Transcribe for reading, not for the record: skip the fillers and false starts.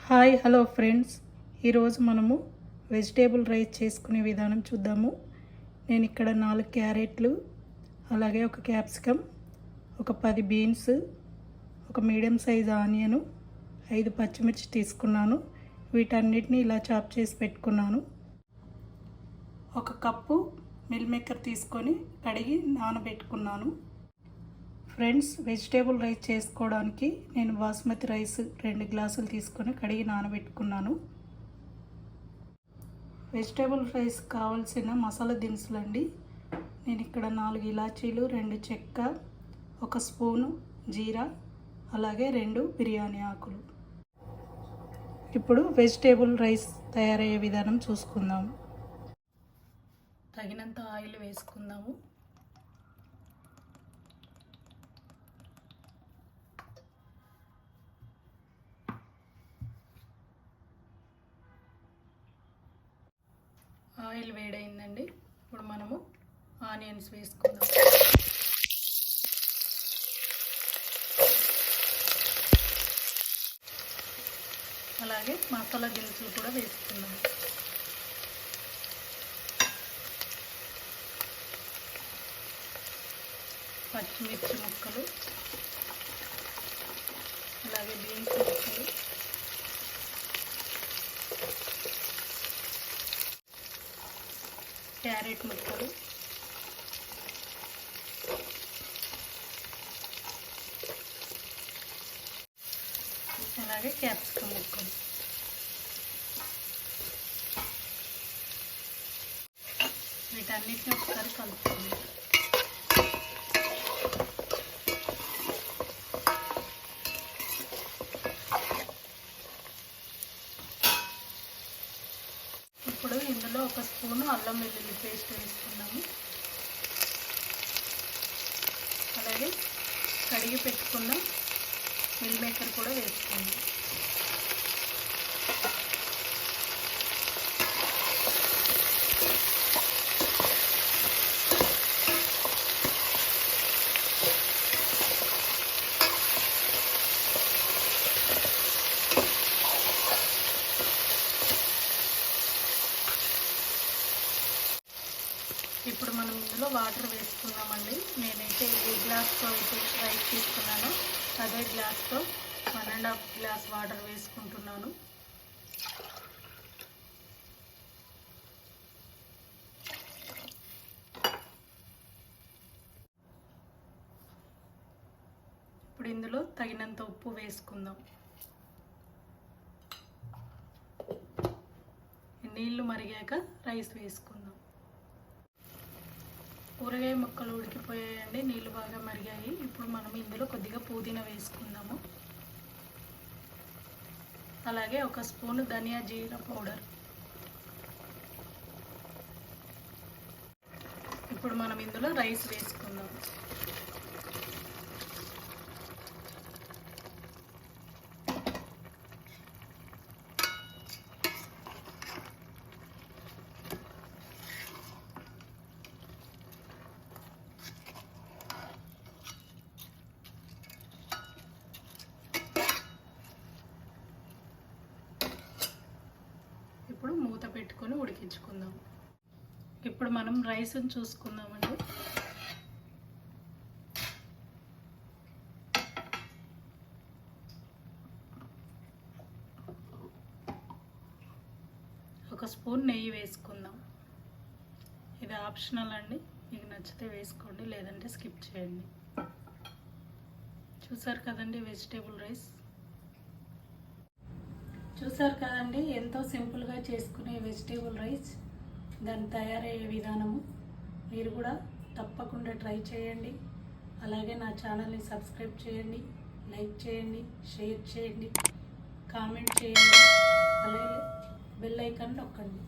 Hi hello friends, ఈరోజు మనము vegetable rice చేసుకునే విధానం చూద్దాము. నేను ఇక్కడ 4 క్యారెట్లు, అలాగే ఒక క్యాప్సికమ్, ఒక 10 బీన్స్, ఒక మీడియం సైజ్ ఆనియను, 5 పచ్చిమిర్చి తీసుకున్నాను. వీటన్నిటిని ఇలా చాప్ చేసి పెట్టుకున్నాను. ఒక కప్పు మిల్ మేకర్ తీసుకొని కడిగి నానబెట్టుకున్నాను. ఫ్రెండ్స్, వెజిటేబుల్ రైస్ చేసుకోవడానికి నేను బాస్మతి రైస్ 2 గ్లాసులు తీసుకొని కడిగి నానబెట్టుకున్నాను. వెజిటేబుల్ రైస్ కావాల్సిన మసాలా దినుసులు అండి. నేను ఇక్కడ 4 ఇలాచీలు, 2 చెక్క, 1 స్పూను జీరా, అలాగే 2 బిర్యానీ ఆకులు. ఇప్పుడు వెజిటేబుల్ రైస్ తయారయ్యే విధానం చూసుకుందాం. తగినంత ఆయిల్ వేసుకుందాము. ఆయిల్ వేడైందండి. ఇప్పుడు మనము ఆనియన్స్ వేసుకుందాం. అలాగే మసాలా దినుసులు కూడా వేసుకుందాం. పచ్చిమిర్చి ముక్కలు, అలాగే బీన్స్ ముక్కలు, క్యారెట్ ముక్కలు, అలాగే క్యాప్సికమ్ ముక్కలు. వీటన్నిటిని ఒకసారి కలుపుకుందాం. ఇప్పుడు ఇందులో 1 స్పూను అల్లం వెల్లుల్లి పేస్ట్ వేసుకున్నాము. అలాగే కడిగి పెట్టుకున్న మిల్ మేకర్ కూడా వేసుకుందాం. ఇప్పుడు మనం ఇందులో వాటర్ వేసుకున్నామండి. నేనైతే ఏ గ్లాస్తో అయితే రైస్ తీసుకున్నానో అదే గ్లాస్తో 1.5 గ్లాస్ వాటర్ వేసుకుంటున్నాను. ఇప్పుడు ఇందులో తగినంత ఉప్పు వేసుకుందాం. నీళ్లు మరిగాక రైస్ వేసుకుందాం. కూరగాయ ముక్కలు ఉడికిపోయాయండి, నీళ్ళు బాగా మరిగాయి. ఇప్పుడు మనం ఇందులో కొద్దిగా పుదీనా వేసుకుందాము. అలాగే 1 స్పూను ధనియా జీరా పౌడర్. ఇప్పుడు మనం ఇందులో రైస్ వేసుకుందాం. ఇప్పుడు మూత పెట్టుకొని ఉడికించుకుందాం. ఇప్పుడు మనం రైస్ని చూసుకుందామండి. ఒక స్పూన్ నెయ్యి వేసుకుందాం. ఇది ఆప్షనల్ అండి, మీకు నచ్చితే వేసుకోండి, లేదంటే స్కిప్ చేయండి. చూసారు కదండి వెజిటేబుల్ రైస్. చూసారు కదండి, ఎంతో సింపుల్గా చేసుకునే వెజిటేబుల్ రైస్. దాన్ని తయారయ్యే విధానము మీరు కూడా తప్పకుండా ట్రై చేయండి. అలాగే నా ఛానల్ని సబ్స్క్రైబ్ చేయండి, లైక్ చేయండి, షేర్ చేయండి, కామెంట్ చేయండి, అలాగే బెల్ ఐకాన్ నొక్కండి.